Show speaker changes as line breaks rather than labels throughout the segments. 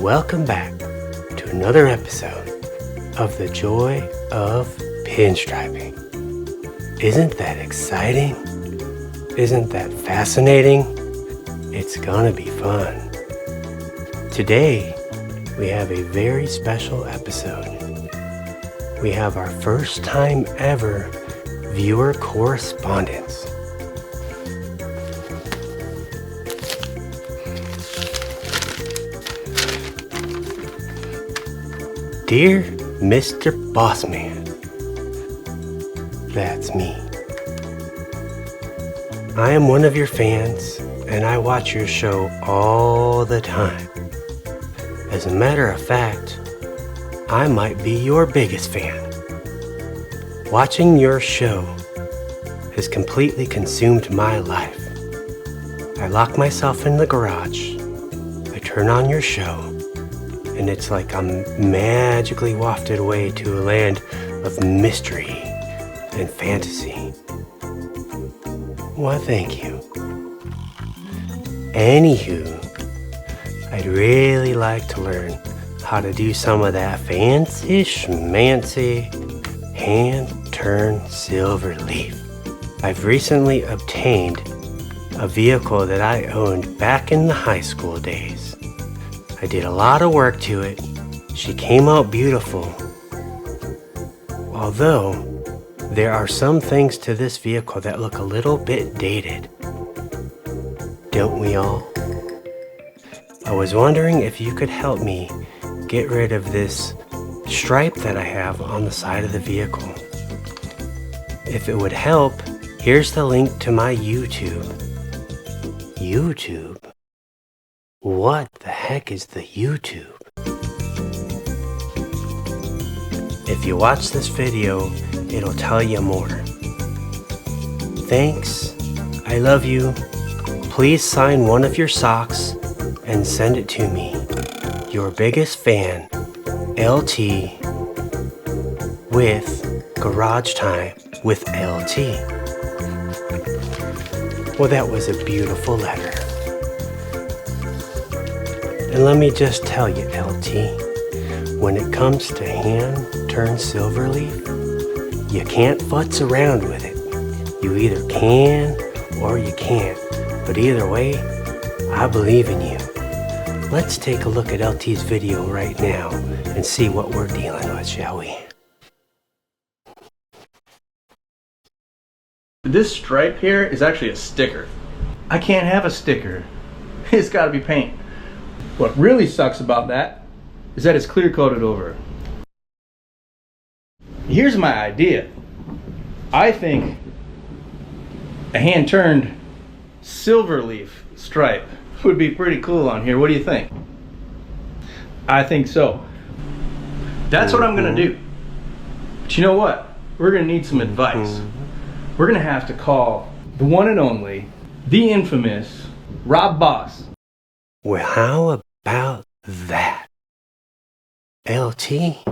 welcome back to another episode of The Joy of Pinstriping. Isn't that exciting? Isn't that fascinating? It's gonna be fun. Today, we have a very special episode. We have our first time ever viewer correspondence. Dear Mr. Bossman, that's me. I am one of your fans, and I watch your show all the time. As a matter of fact, I might be your biggest fan. Watching your show has completely consumed my life. I lock myself in the garage, I turn on your show, and it's like I'm magically wafted away to a land of mystery and fantasy. Why, thank you. Anywho, I'd really like to learn how to do some of that fancy schmancy hand-turned silver leaf. I've recently obtained a vehicle that I owned back in the high school days. I did a lot of work to it. She came out beautiful. Although, there are some things to this vehicle that look a little bit dated. Don't we all? I was wondering if you could help me get rid of this stripe that I have on the side of the vehicle. If it would help, here's the link to my YouTube. YouTube? What the heck is the YouTube? If you watch this video, it'll tell you more. Thanks. I love you. Please sign one of your socks and send it to me. Your biggest fan, LT, with Garage Time with LT. Well, that was a beautiful letter. And let me just tell you, LT, when it comes to hand-turned silver leaf, you can't futz around with it. You either can or you can't. But either way, I believe in you. Let's take a look at LT's video right now and see what we're dealing with, shall we?
This stripe here is actually a sticker. I can't have a sticker. It's gotta be paint. What really sucks about that is that it's clear coated over. Here's my idea. I think a hand-turned silver leaf stripe would be pretty cool on here. What do you think? I think so. That's what I'm gonna do. But you know what? We're gonna need some advice. We're gonna have to call the one and only, the infamous Rob Boss.
Well, how about that? LT,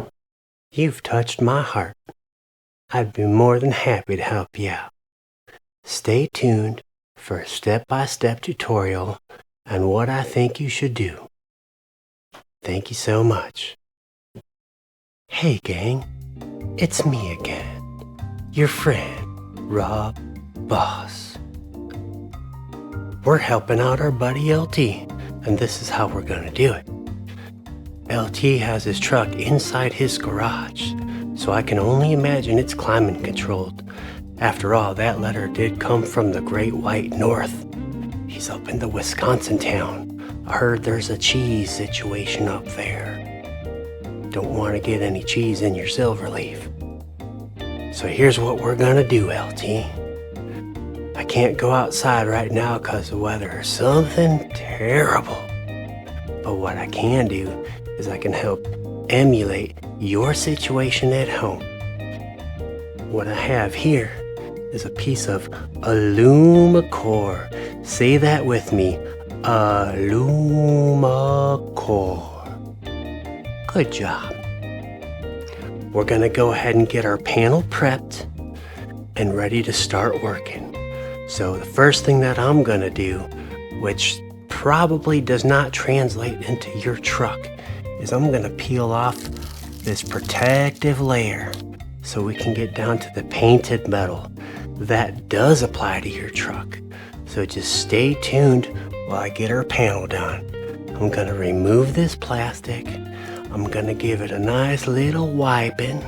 you've touched my heart. I'd be more than happy to help you out. Stay tuned for a step-by-step tutorial on what I think you should do. Thank you so much. Hey gang, it's me again, your friend, Rob Boss. We're helping out our buddy LT, and this is how we're gonna do it. LT has his truck inside his garage, so I can only imagine it's climate controlled. After all, that letter did come from the Great White North. He's up in the Wisconsin town. I heard there's a cheese situation up there. Don't want to get any cheese in your silver leaf. So here's what we're gonna do, LT. I can't go outside right now because the weather is something terrible. But what I can do is I can help emulate your situation at home. What I have here is a piece of Alumacore. Say that with me. Alumacore. Good job. We're gonna go ahead and get our panel prepped and ready to start working. So the first thing that I'm gonna do, which probably does not translate into your truck, is I'm gonna peel off this protective layer so we can get down to the painted metal. That does apply to your truck. So just stay tuned while I get our panel done. I'm gonna remove this plastic. I'm gonna give it a nice little wiping,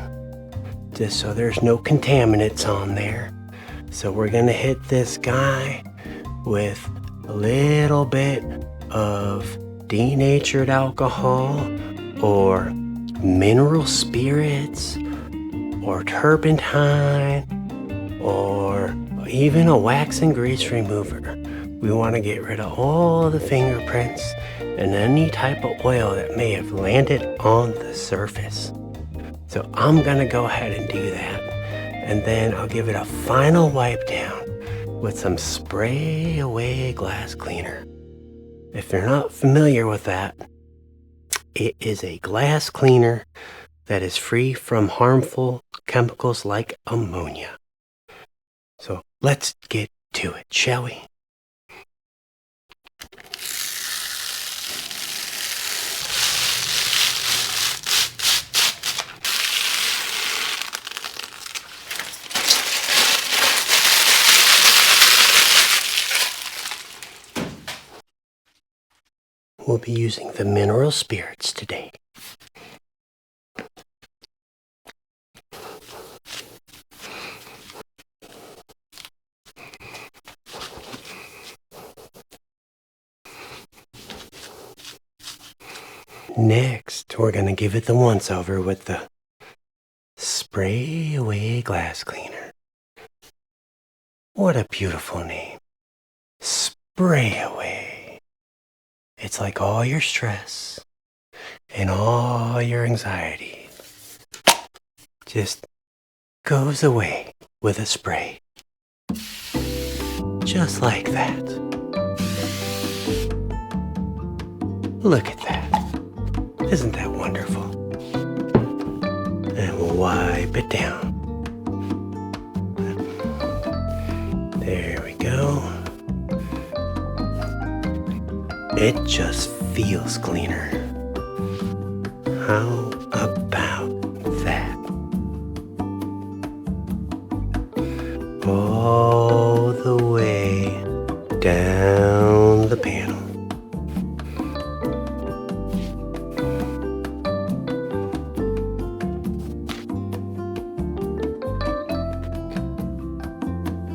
just so there's no contaminants on there. So we're gonna hit this guy with a little bit of denatured alcohol or mineral spirits or turpentine or even a wax and grease remover. We want to get rid of all the fingerprints and any type of oil that may have landed on the surface. So I'm gonna go ahead and do that, and then I'll give it a final wipe down with some spray away glass cleaner. If you're not familiar with that, it is a glass cleaner that is free from harmful chemicals like ammonia. So let's get to it, shall we? We'll be using the mineral spirits today. Next, we're going to give it the once-over with the Spray Away Glass Cleaner. What a beautiful name. Spray Away. It's like all your stress and all your anxiety just goes away with a spray. Just like that. Look at that. Isn't that wonderful? And we'll wipe it down. There we go. It just feels cleaner. How about that? All the way down the panel.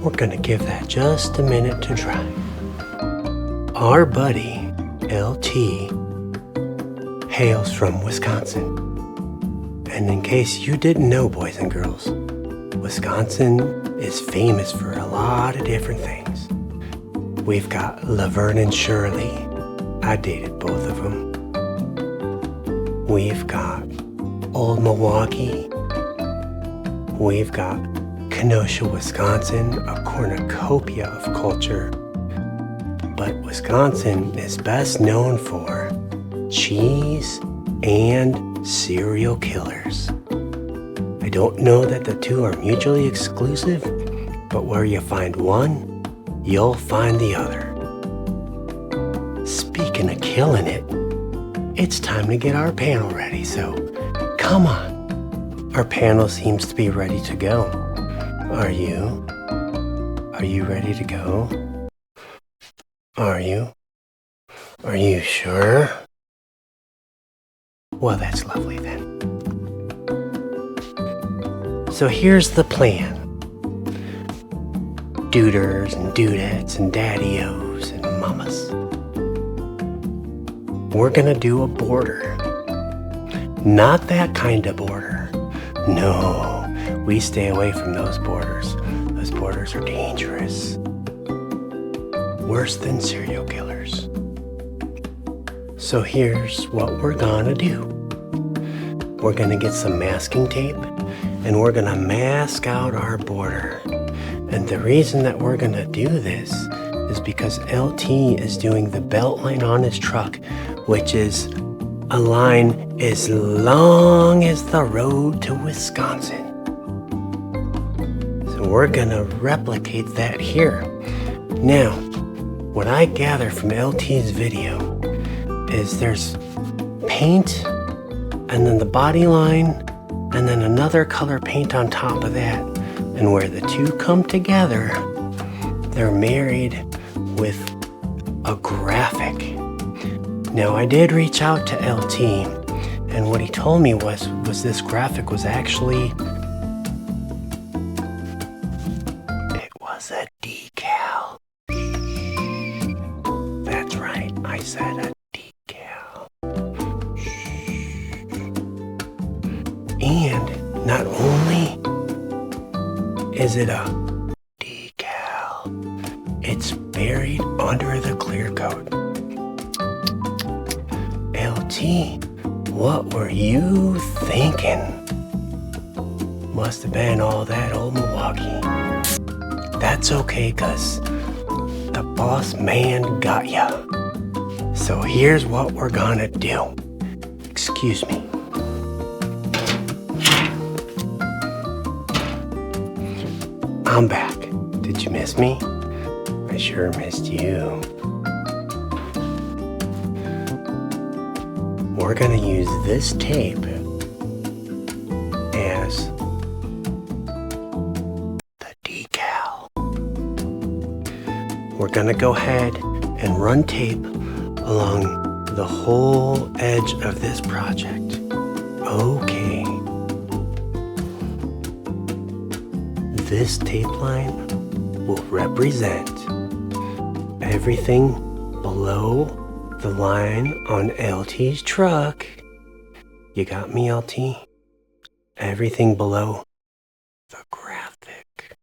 We're gonna give that just a minute to dry. Our buddy, LT, hails from Wisconsin. And in case you didn't know, boys and girls, Wisconsin is famous for a lot of different things. We've got Laverne and Shirley. I dated both of them. We've got Old Milwaukee. We've got Kenosha, Wisconsin, a cornucopia of culture. But Wisconsin is best known for cheese and serial killers. I don't know that the two are mutually exclusive, but where you find one, you'll find the other. Speaking of killing it, it's time to get our panel ready, so come on. Our panel seems to be ready to go. Are you? Are you ready to go? Are you? Are you sure? Well, that's lovely then. So here's the plan. Duders and dudettes and daddy-os and mamas. We're gonna do a border. Not that kind of border. No, we stay away from those borders. Those borders are dangerous. Worse than serial killers. So here's what we're gonna do. We're gonna get some masking tape and we're gonna mask out our border. And the reason that we're gonna do this is because LT is doing the belt line on his truck, which is a line as long as the road to Wisconsin. So we're gonna replicate that here. Now, what I gather from LT's video is there's paint and then the body line, and then another color paint on top of that. And where the two come together, they're married with a graphic. Now I did reach out to LT, and what he told me was this graphic was actually, it was a decal. That's right, I said a decal. And not only is it a decal, it's buried under the clear coat. LT, what were you thinking? Must have been all that old Milwaukee. That's okay, cuz the boss man got ya. So here's what we're gonna do. Excuse me. I'm back. Did you miss me? I sure missed you. We're gonna use this tape as the decal. We're gonna go ahead and run tape along the whole edge of this project. Okay. This tape line will represent everything below the line on LT's truck. You got me, LT? Everything below the graphic.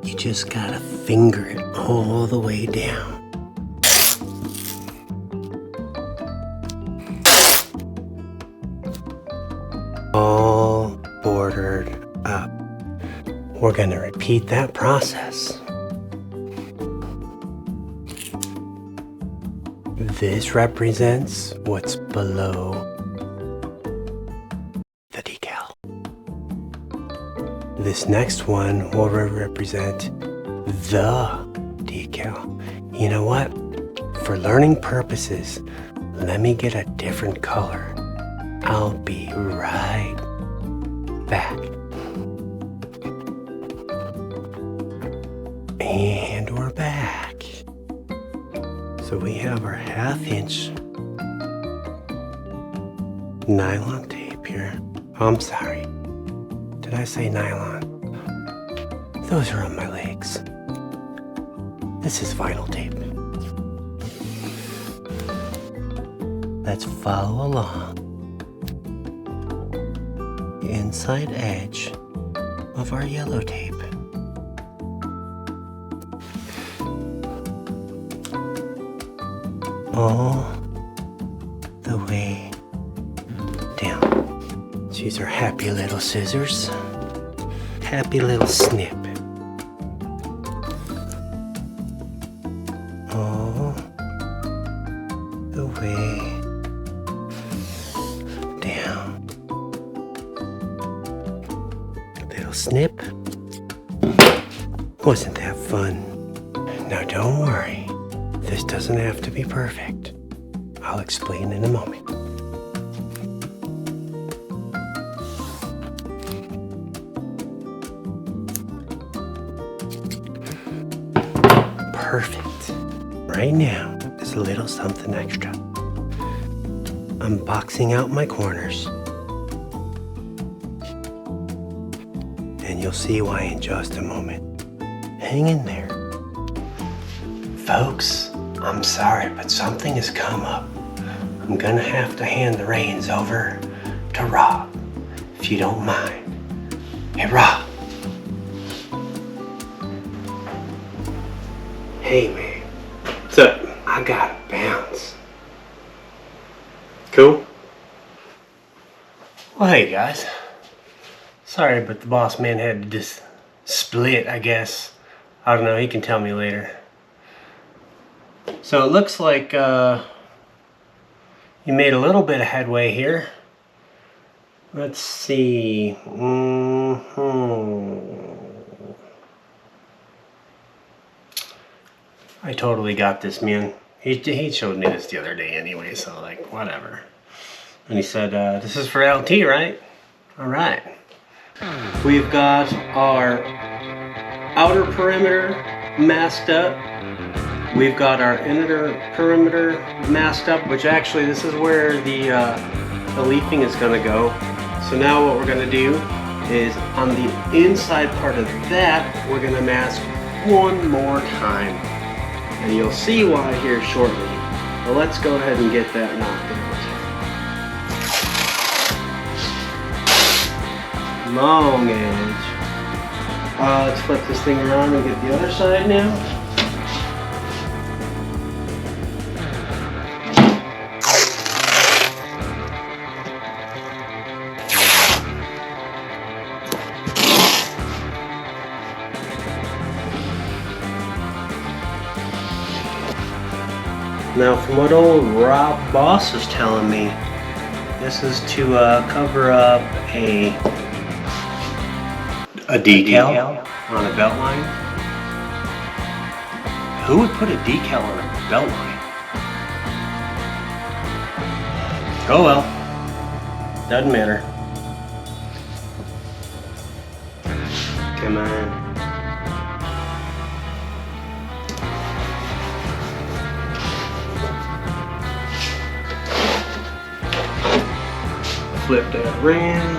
You just gotta finger it all the way down. All bordered up. We're gonna repeat that process. This represents what's below the decal. This next one will represent the decal. You know what? For learning purposes, let me get a different color. I'll be right back. And we're back. So we have our 1/2 inch nylon tape here. Oh, I'm sorry. Did I say nylon? Those are on my legs. This is vinyl tape. Let's follow along. Inside edge of our yellow tape. All the way down. Let's use our happy little scissors. Happy little snip. All the way down. Little snip. Wasn't that fun? Now don't worry. This doesn't have to be perfect. I'll explain in a moment. Perfect. Right now is a little something extra. I'm boxing out my corners. And you'll see why in just a moment. Hang in there. Folks, I'm sorry, but something has come up. I'm gonna have to hand the reins over to Rob, if you don't mind. Hey, Rob. Hey, man.
What's up?
I gotta bounce.
Cool?
Well, hey, guys. Sorry, but the boss man had to just split, I guess. I don't know, he can tell me later. So it looks like you made a little bit of headway here. Let's see. I totally got this, man. He showed me this the other day anyway, so like, whatever. And he said, this is for LT, right? All right. We've got our outer perimeter masked up. We've got our inner perimeter masked up, which actually this is where the leafing is gonna go. So now what we're gonna do is on the inside part of that, we're gonna mask one more time. And you'll see why here shortly. But let's go ahead and get that knocked out. Long edge. Let's flip this thing around and get the other side now. Now, from what old Rob Boss is telling me, this is to cover up a decal on a belt line. Who would put a decal on a belt line? Oh well, doesn't matter. Come on. Flip that around.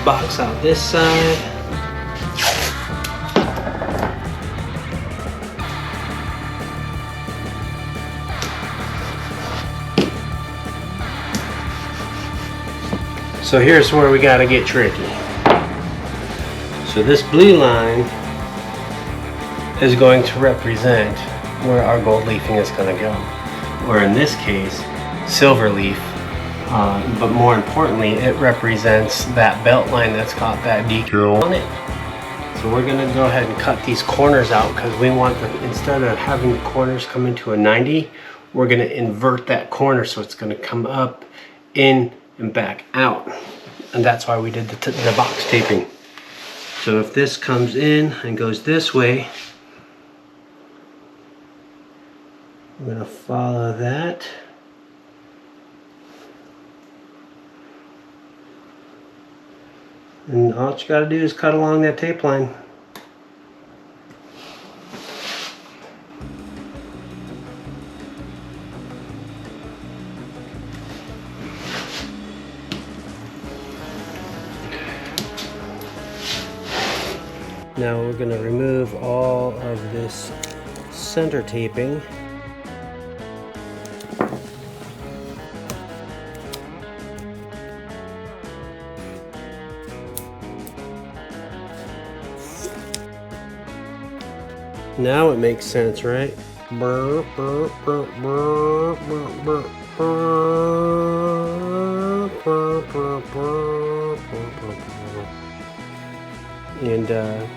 Box out this side. So here's where we gotta get tricky. So this blue line is going to represent where our gold leafing is gonna go. Or in this case, silver leaf, but more importantly, it represents that belt line that's got that decal on it. So we're gonna go ahead and cut these corners out because we want them, instead of having the corners come into a 90, we're gonna invert that corner so it's gonna come up, in, and back out. And that's why we did the box taping. So if this comes in and goes this way, we're gonna follow that. And all you gotta do is cut along that tape line. Now we're gonna remove all of this center taping. Now it makes sense, right? And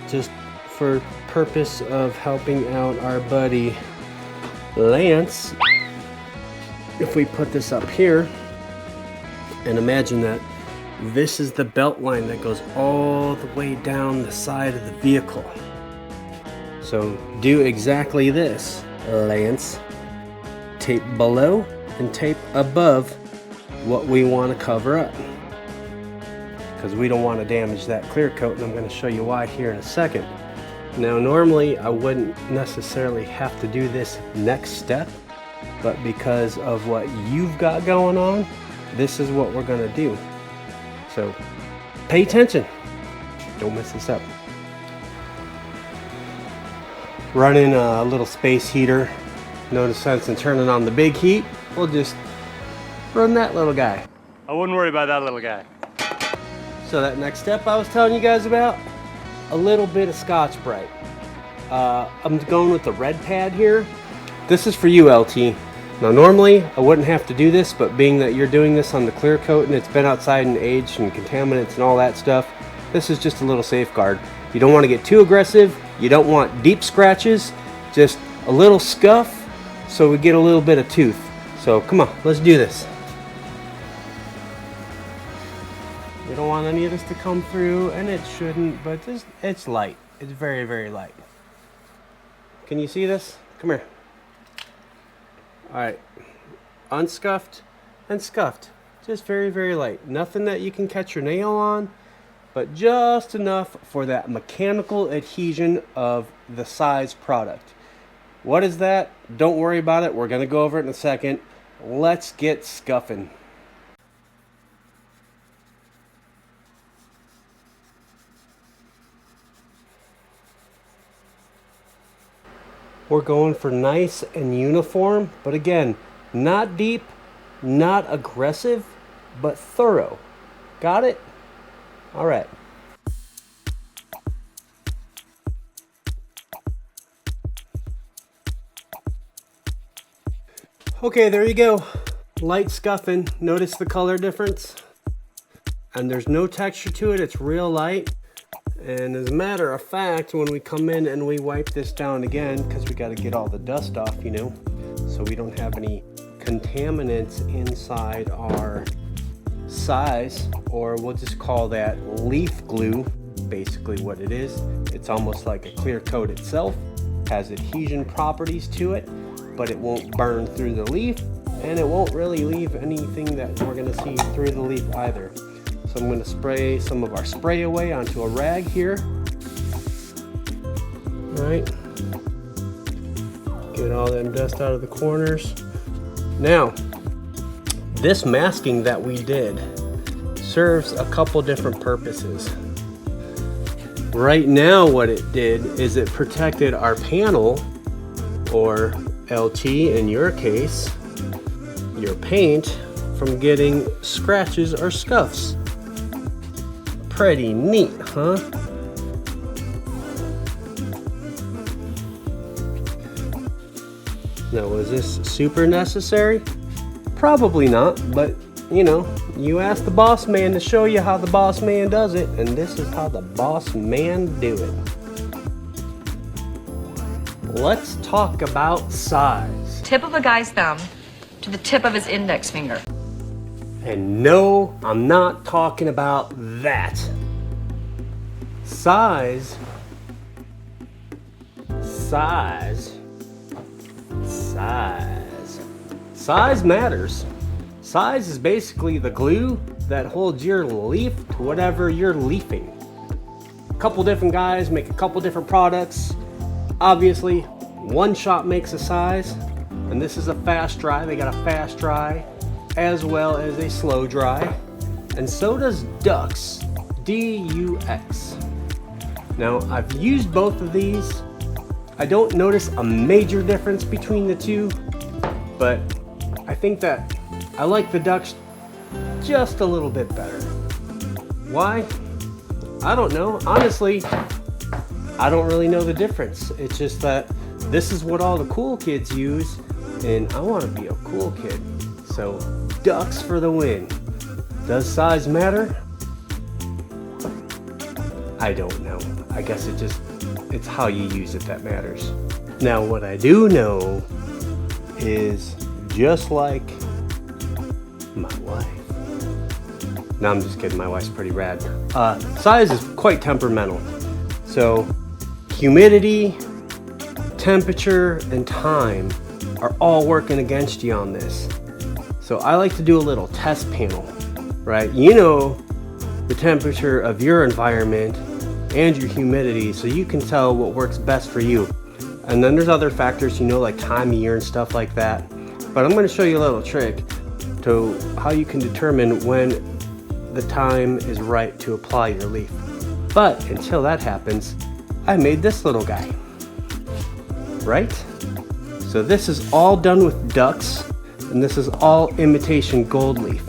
just for purpose of helping out our buddy Lance, if we put this up here and imagine that this is the belt line that goes all the way down the side of the vehicle. So do exactly this, Lance. Tape below and tape above what we want to cover up, because we don't want to damage that clear coat, and I'm going to show you why here in a second. Now normally I wouldn't necessarily have to do this next step, but because of what you've got going on, this is what we're going to do. So pay attention, don't mess this up. Running a little space heater. No sense in turning on the big heat. We'll just run that little guy.
I wouldn't worry about that little guy.
So that next step I was telling you guys about, a little bit of Scotch-Brite. I'm going with the red pad here. This is for you, LT. Now normally I wouldn't have to do this, but being that you're doing this on the clear coat and it's been outside and aged and contaminants and all that stuff, this is just a little safeguard. You don't want to get too aggressive. You don't want deep scratches, just a little scuff so we get a little bit of tooth. So come on, let's do this. We don't want any of this to come through, and it shouldn't, but just, it's light. It's very, very light. Can you see this? Come here. All right, unscuffed and scuffed. Just very, very light. Nothing that you can catch your nail on, but just enough for that mechanical adhesion of the size product. What is that? Don't worry about it. We're going to go over it in a second. Let's get scuffing. We're going for nice and uniform, but again, not deep, not aggressive, but thorough. Got it? All right. Okay, there you go. Light scuffing. Notice the color difference? And there's no texture to it. It's real light. And as a matter of fact, when we come in and we wipe this down again, because we got to get all the dust off, you know, so we don't have any contaminants inside our size, or we'll just call that leaf glue, basically what it is. It's almost like a clear coat itself, has adhesion properties to it, but it won't burn through the leaf, and it won't really leave anything that we're going to see through the leaf either. So I'm going to spray some of our spray away onto a rag here. All right. Get all that dust out of the corners. Now, this masking that we did serves a couple different purposes. Right now what it did is it protected our panel, or LT in your case, your paint, from getting scratches or scuffs. Pretty neat, huh? Now, was this super necessary? Probably not, but you know, you asked the boss man to show you how the boss man does it, and this is how the boss man do it. Let's talk about size.
Tip of a guy's thumb to the tip of his index finger.
And no, I'm not talking about that. Size matters. Size is basically the glue that holds your leaf to whatever you're leafing. A couple different guys make a couple different products. Obviously, one shop makes a size, and this is a fast dry. They got a fast dry as well as a slow dry, and so does Dux, D-U-X. Now, I've used both of these. I don't notice a major difference between the two, but I think that I like the Dux just a little bit better. Why? I don't know. Honestly, I don't really know the difference. It's just that this is what all the cool kids use, and I want to be a cool kid. So, Dux for the win. Does size matter? I don't know. I guess it's how you use it that matters. Now, what I do know is, just like my wife. No, I'm just kidding. My wife's pretty rad. Size is quite temperamental. So, humidity, temperature, and time are all working against you on this. So I like to do a little test panel, right? You know the temperature of your environment and your humidity, so you can tell what works best for you. And then there's other factors, you know, like time of year and stuff like that. But I'm going to show you a little trick to how you can determine when the time is right to apply your leaf. But until that happens, I made this little guy, right? So this is all done with Dux, and this is all imitation gold leaf.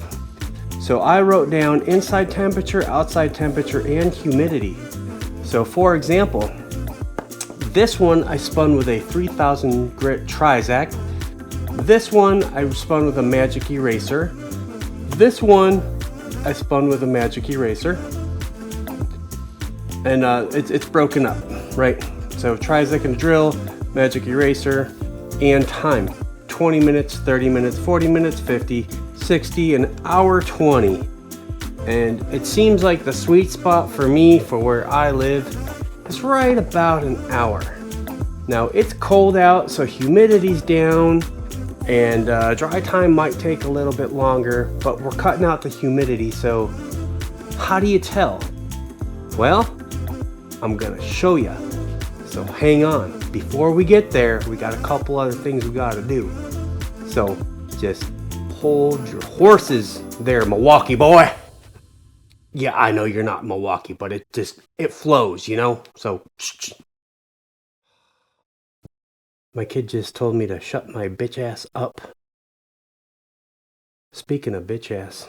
So I wrote down inside temperature, outside temperature, and humidity. So for example, this one I spun with a 3000 grit Trizac. This one I spun with a magic eraser. This one I spun with a magic eraser. And it's broken up, right? So Trizac and drill, magic eraser, and time. 20 minutes, 30 minutes, 40 minutes, 50, 60, an hour 20. And it seems like the sweet spot for me, for where I live, It's right about an hour. Now it's cold out, so humidity's down, and dry time might take a little bit longer, but we're cutting out the humidity, so how do you tell? Well, I'm gonna show you. So hang on. Before we get there, we got a couple other things we gotta do. So just hold your horses there, Milwaukee boy. Yeah, I know you're not Milwaukee, but it flows, you know? So, my kid just told me to shut my bitch ass up. Speaking of bitch ass,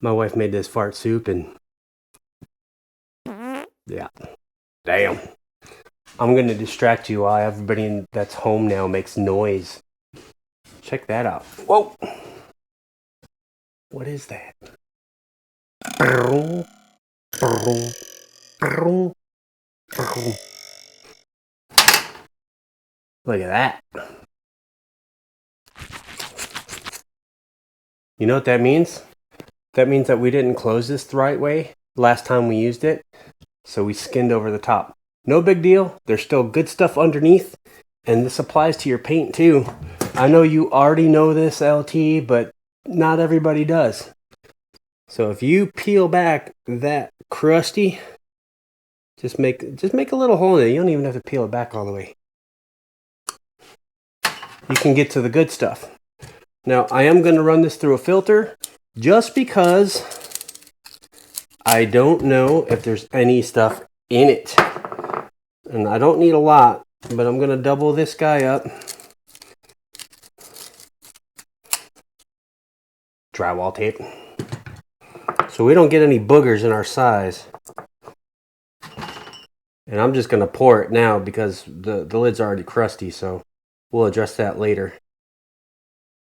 my wife made this fart soup and yeah, damn. I'm gonna distract you while everybody that's home now makes noise. Check that out. Whoa! What is that? Look at that. You know what that means? That means that we didn't close this the right way last time we used it, so we skinned over the top. No big deal. There's still good stuff underneath, and this applies to your paint too. I know you already know this, LT, but not everybody does. So if you peel back that crusty, just make a little hole in it. You don't even have to peel it back all the way. You can get to the good stuff. Now I am going to run this through a filter just because I don't know if there's any stuff in it. And I don't need a lot, but I'm going to double this guy up. Drywall tape. So we don't get any boogers in our size. And I'm just going to pour it now because the lid's already crusty, so we'll address that later.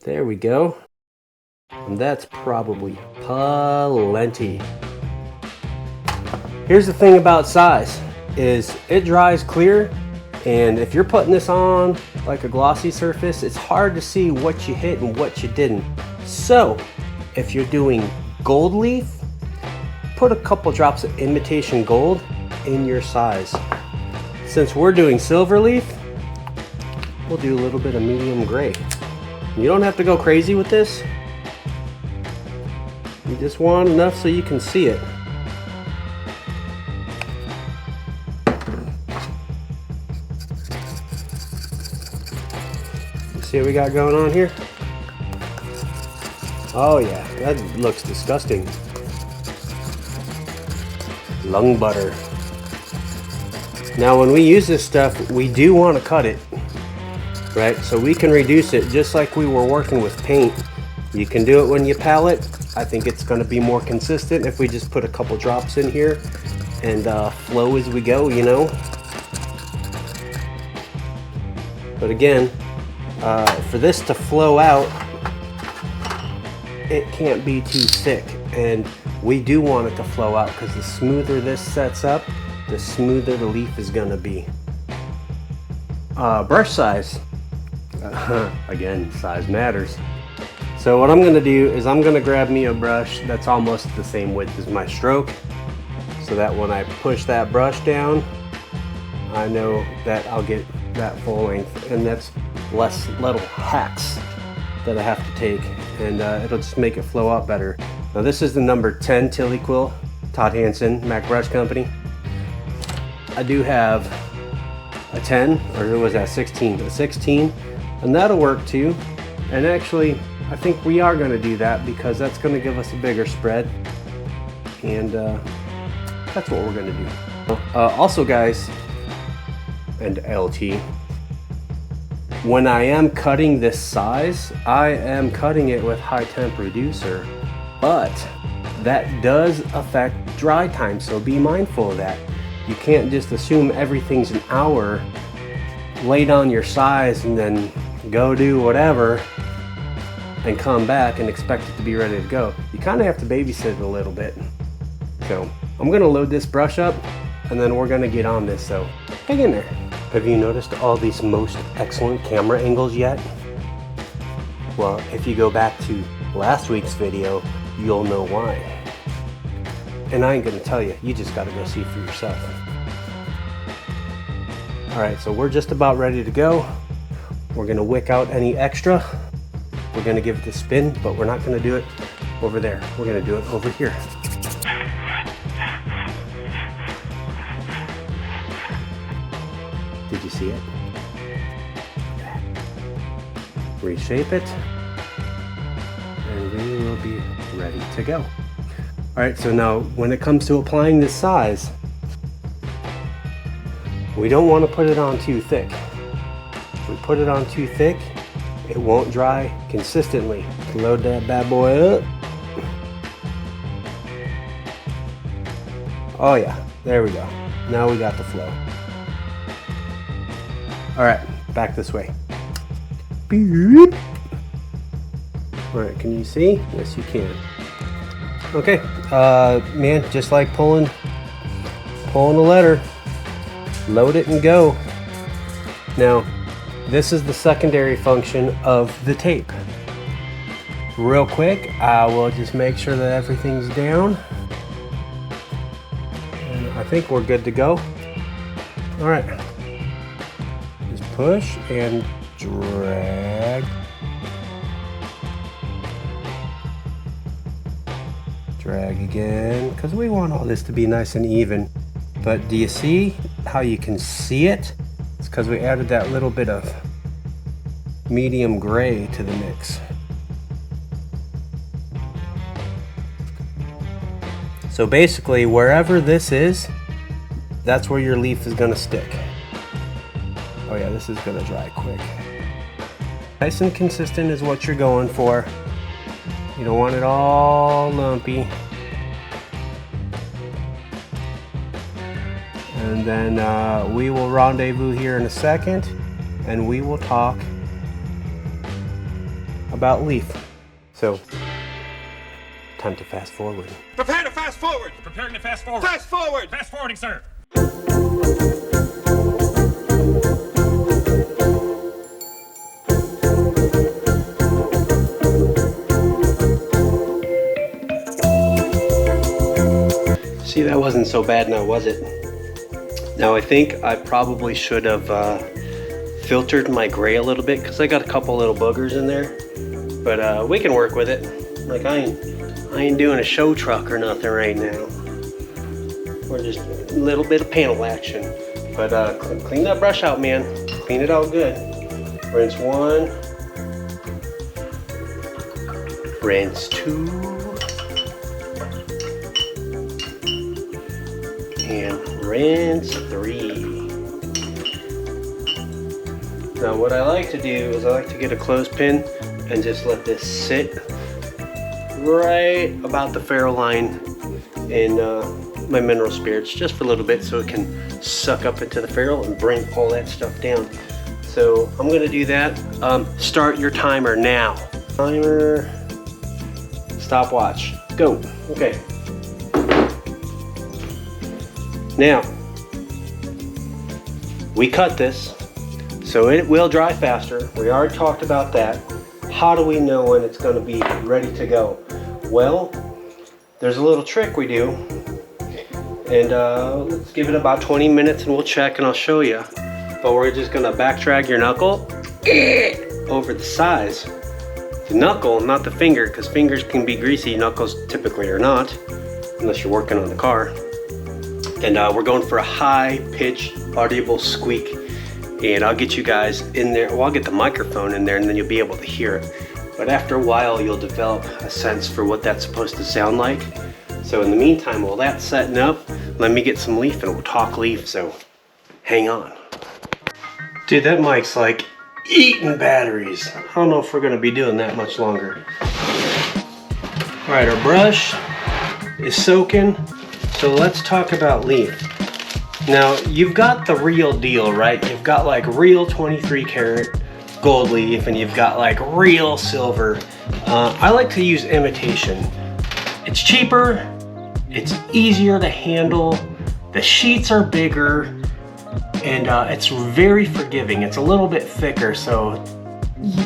There we go. And that's probably plenty. Here's the thing about size, is it dries clear, and if you're putting this on like a glossy surface, it's hard to see what you hit and what you didn't. So if you're doing gold leaf, put a couple drops of imitation gold in your size. Since we're doing silver leaf, we'll do a little bit of medium gray. You don't have to go crazy with this. You just want enough so you can see it. See what we got going on here? Oh yeah, that looks disgusting. Lung butter. Now when we use this stuff, we do want to cut it, right? So we can reduce it just like we were working with paint. You can do it when you palette. I think it's going to be more consistent if we just put a couple drops in here and flow as we go, you know? But again, for this to flow out, it can't be too thick, and we do want it to flow out because the smoother this sets up, the smoother the leaf is going to be. Brush size. Again, size matters. So what I'm going to do is I'm going to grab me a brush that's almost the same width as my stroke, so that when I push that brush down, I know that I'll get that full length, and that's less little hacks that I have to take, and it'll just make it flow out better. Now this is the number 10 Tilly Quill, Todd Hansen, Mac Brush Company. I do have a 10, or was that 16? A 16, and that'll work too. And actually, I think we are going to do that because that's going to give us a bigger spread, and that's what we're going to do. Also guys, and LT, when I am cutting this size, I am cutting it with high temp reducer, but that does affect dry time, so be mindful of that. You can't just assume everything's an hour, lay down your size, and then go do whatever and come back and expect it to be ready to go. You kind of have to babysit it a little bit. So I'm going to load this brush up, and then we're going to get on this, so hang in there. Have you noticed all these most excellent camera angles yet? Well, if you go back to last week's video, you'll know why. And I ain't gonna tell you, you just gotta go see for yourself. All right, so we're just about ready to go. We're gonna wick out any extra. We're gonna give it a spin, but we're not gonna do it over there. We're gonna do it over here. Did you see it? Reshape it, and we will be ready to go. All right, so now when it comes to applying this size, we don't want to put it on too thick. If we put it on too thick, it won't dry consistently. Load that bad boy up. Oh yeah, there we go. Now we got the flow. All right, back this way. Beep. All right, can you see? Yes, you can. Okay, man, just like pulling a letter, load it and go. Now, this is the secondary function of the tape. Real quick, I will just make sure that everything's down. And I think we're good to go. All right, just push and drag. Drag again, because we want all this to be nice and even. But do you see how you can see it? It's because we added that little bit of medium gray to the mix. So basically, wherever this is, that's where your leaf is going to stick. Oh yeah, this is going to dry quick. Nice and consistent is what you're going for. You don't want it all lumpy. And then we will rendezvous here in a second, and we will talk about leaf. So, time to fast forward.
Prepare to fast forward!
Preparing to fast forward.
Fast forward!
Fast forwarding, sir.
See, that wasn't so bad now, was it? Now I think I probably should have filtered my gray a little bit because I got a couple little boogers in there. But we can work with it. Like I ain't doing a show truck or nothing right now. We're just a little bit of panel action. But clean that brush out, man. Clean it out good. Rinse one. Rinse two. And rinse three. Now what I like to do is I like to get a clothespin and just let this sit right about the ferrule line in my mineral spirits just for a little bit so it can suck up into the ferrule and bring all that stuff down. So I'm gonna do that. Start your timer now. Timer, stopwatch, go. Okay. Now, we cut this, so it will dry faster. We already talked about that. How do we know when it's gonna be ready to go? Well, there's a little trick we do. And let's give it about 20 minutes and we'll check and I'll show you. But we're just gonna back drag your knuckle over the size. The knuckle, not the finger, because fingers can be greasy, knuckles typically are not, unless you're working on the car. And we're going for a high-pitched, audible squeak. And I'll get you guys in there, well, I'll get the microphone in there and then you'll be able to hear it. But after a while, you'll develop a sense for what that's supposed to sound like. So in the meantime, while that's setting up, let me get some leaf and we'll talk leaf, so hang on. Dude, that mic's like eating batteries. I don't know if we're gonna be doing that much longer. All right, our brush is soaking. So let's talk about leaf. Now, you've got the real deal, right? You've got like real 23 karat gold leaf and you've got like real silver. I like to use imitation. It's cheaper, it's easier to handle, the sheets are bigger, and it's very forgiving. It's a little bit thicker, so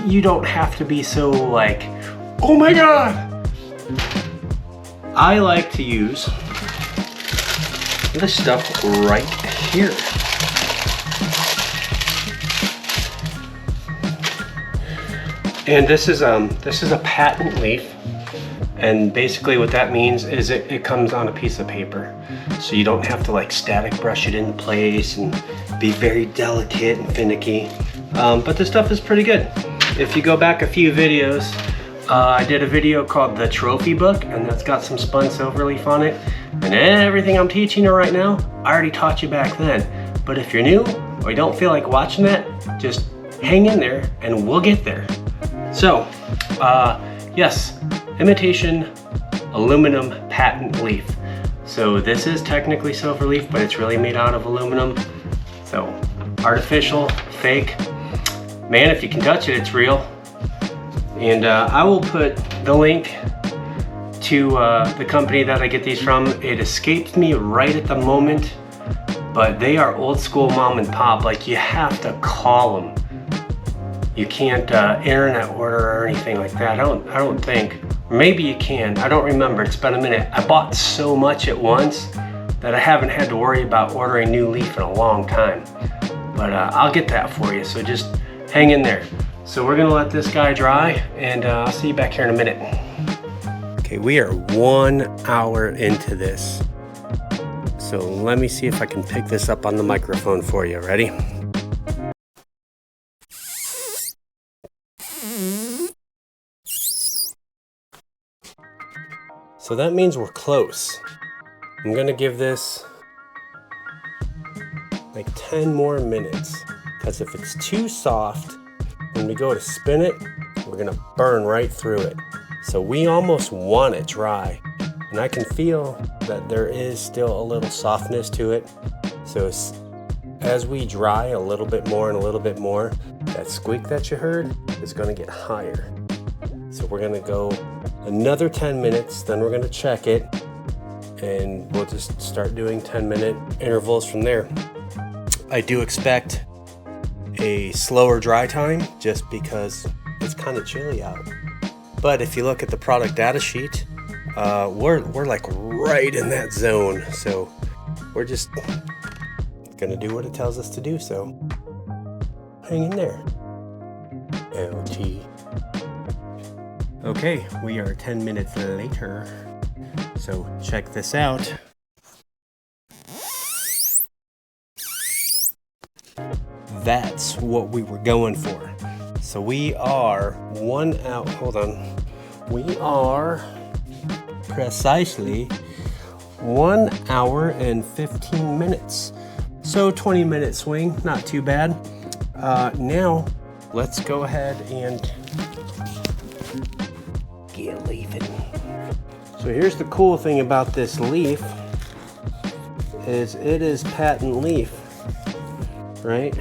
you don't have to be so like, oh my God. I like to use this stuff right here. And this is a patent leaf, and basically what that means is it comes on a piece of paper, so you don't have to like static brush it into place and be very delicate and finicky. But this stuff is pretty good. If you go back a few videos, I did a video called The Trophy Book, and that's got some spun silver leaf on it. And everything I'm teaching you right now, I already taught you back then. But if you're new or you don't feel like watching that, just hang in there and we'll get there. So, yes, imitation aluminum patent leaf. So this is technically silver leaf, but it's really made out of aluminum. So artificial, fake. Man, if you can touch it, it's real. And I will put the link to the company that I get these from. It escaped me right at the moment, but they are old school mom and pop. Like, you have to call them. You can't internet order or anything like that. I don't think. Maybe you can. I don't remember. It's been a minute. I bought so much at once that I haven't had to worry about ordering new leaf in a long time. But I'll get that for you. So just hang in there. So we're gonna let this guy dry, and I'll see you back here in a minute. Okay, we are 1 hour into this. So let me see if I can pick this up on the microphone for you. Ready? So that means we're close. I'm gonna give this like 10 more minutes, because if it's too soft, when we go to spin it, we're gonna burn right through it. So we almost want it dry, and I can feel that there is still a little softness to it. So as we dry a little bit more and a little bit more, that squeak that you heard is gonna get higher. So we're gonna go another 10 minutes, then we're gonna check it, and we'll just start doing 10-minute intervals from there. I do expect a slower dry time just because it's kind of chilly out. But if you look at the product data sheet, we're like right in that zone. So we're just gonna do what it tells us to do. So hang in there. LT. Okay, we are 10 minutes later. So check this out. That's what we were going for. So we are 1 hour, hold on. We are precisely 1 hour and 15 minutes. So 20-minute swing, not too bad. Now, let's go ahead and get leafing. So here's the cool thing about this leaf, is it is patent leaf, right?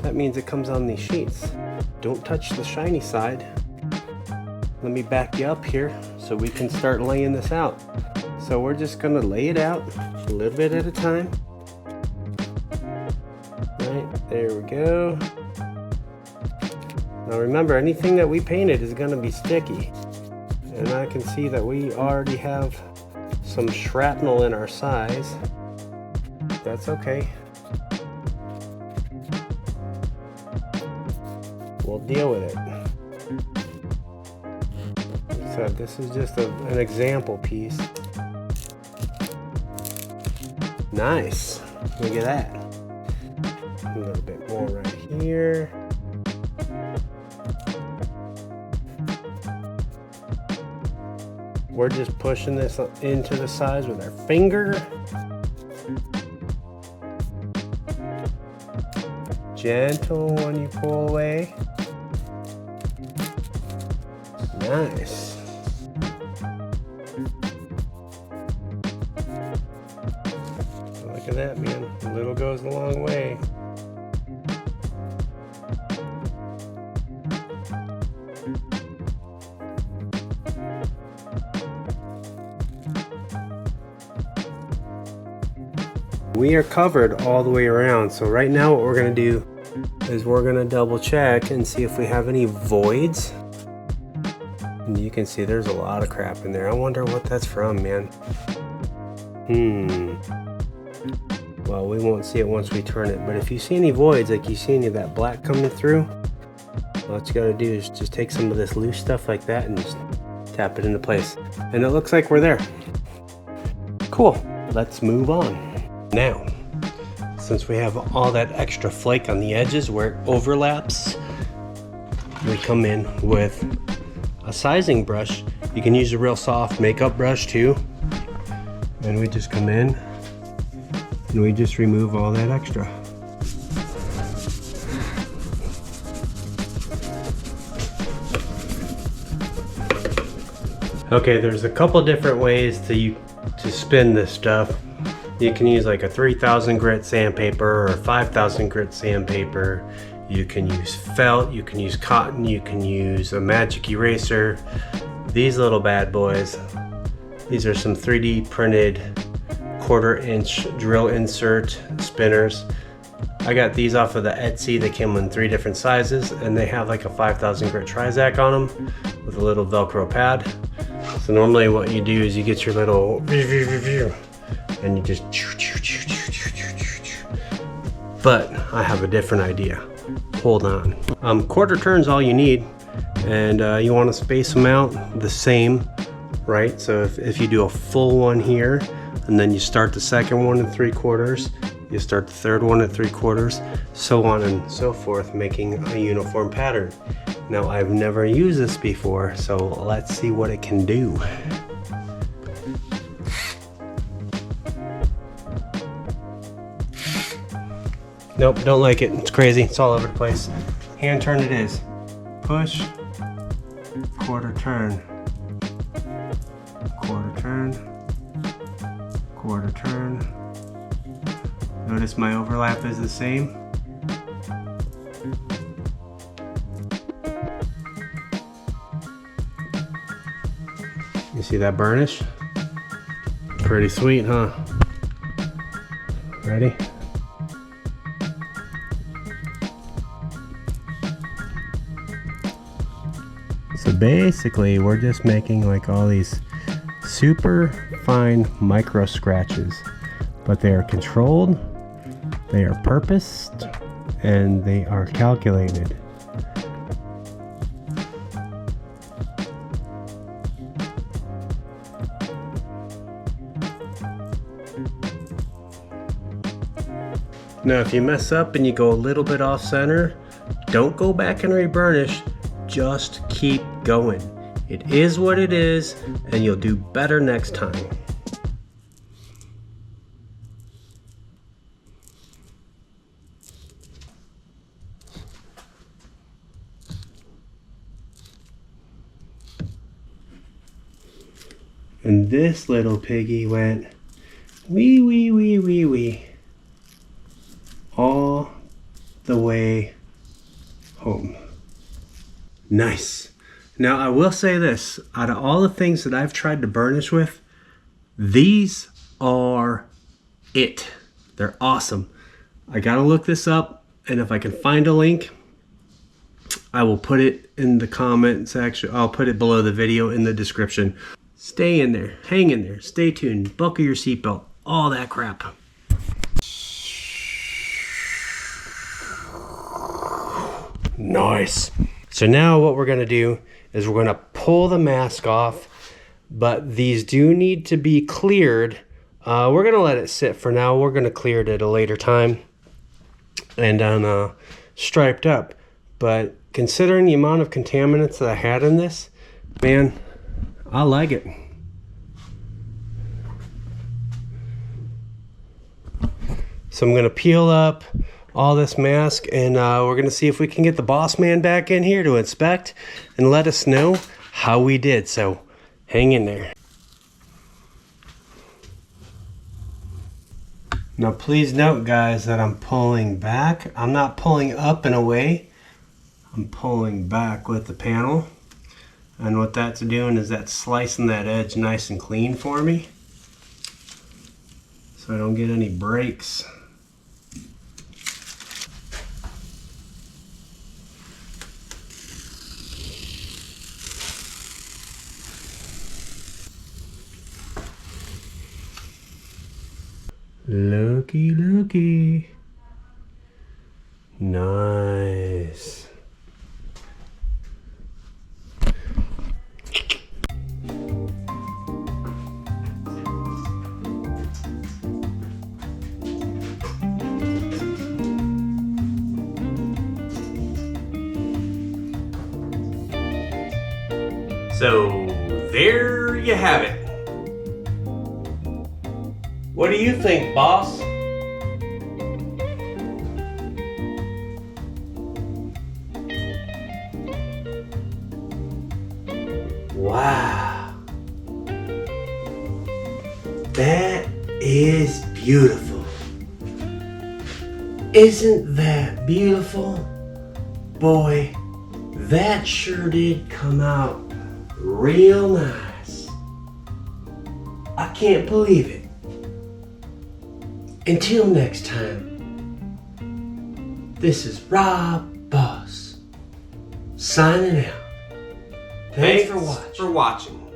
That means it comes on these sheets. Don't touch the shiny side. Let me back you up here so we can start laying this out. So we're just gonna lay it out a little bit at a time. Right, there we go. Now remember, anything that we painted is gonna be sticky. And I can see that we already have some shrapnel in our size. That's okay. We'll deal with it. So this is just an example piece. Nice. Look at that. A little bit more right here. We're just pushing this into the sides with our finger. Gentle when you pull away. Nice. Look at that, man. A little goes a long way. We are covered all the way around. So right now what we're going to do is we're going to double check and see if we have any voids. And you can see there's a lot of crap in there. I wonder what that's from, man. Well, we won't see it once we turn it, but if you see any voids, like you see any of that black coming through, what you gotta do is just take some of this loose stuff like that and just tap it into place. And it looks like we're there. Cool, let's move on. Now, since we have all that extra flake on the edges where it overlaps, we come in with a sizing brush. You can use a real soft makeup brush too. And we just come in and we just remove all that extra. Okay, there's a couple different ways to spin this stuff. You can use like a 3000 grit sandpaper or 5000 grit sandpaper. You can use felt, you can use cotton, you can use a magic eraser. These little bad boys, these are some 3D printed 1/4 inch drill insert spinners. I got these off of the Etsy. They came in 3 different sizes and they have like a 5000 grit Trizac on them with a little Velcro pad. So normally what you do is you get your little and you just, but I have a different idea. Hold on. 1/4 turns all you need, and you want to space them out the same, right? So if you do a full one here, and then you start the second one at 3/4, you start the third one at 3/4, so on and so forth, making a uniform pattern. Now I've never used this before, so let's see what it can do. Nope, don't like it. It's crazy. It's all over the place. Hand turn it is. Push, 1/4 turn, 1/4 turn, 1/4 turn. Notice my overlap is the same. You see that burnish? Pretty sweet, huh? Ready? So basically, we're just making like all these super fine micro scratches, but they are controlled, they are purposed, and they are calculated. Now if you mess up and you go a little bit off center, don't go back and reburnish, just keep going. It is what it is, and you'll do better next time. And this little piggy went wee wee wee wee wee all the way home. Nice. Now I will say this, out of all the things that I've tried to burnish with, these are it. They're awesome. I gotta look this up, and if I can find a link, I will put it in the comment section. I'll put it below the video in the description. Stay in there, hang in there, stay tuned, buckle your seatbelt, all that crap. Nice. So now what we're gonna do is we're gonna pull the mask off, but these do need to be cleared. We're gonna let it sit for now. We're gonna clear it at a later time and then striped up. But considering the amount of contaminants that I had in this, man, I like it. So I'm gonna peel up all this mask, and we're gonna see if we can get the boss man back in here to inspect and let us know how we did. So hang in there. Now please note, guys, that I'm pulling back. I'm not pulling up and away. I'm pulling back with the panel. And what that's doing is that's slicing that edge nice and clean for me, so I don't get any breaks. Looky, looky. Nice. So, there you have it. What do you think, boss? Wow. That is beautiful. Isn't that beautiful? Boy, that sure did come out real nice. I can't believe it. Until next time, this is Rob Boss signing out. Thanks for watching.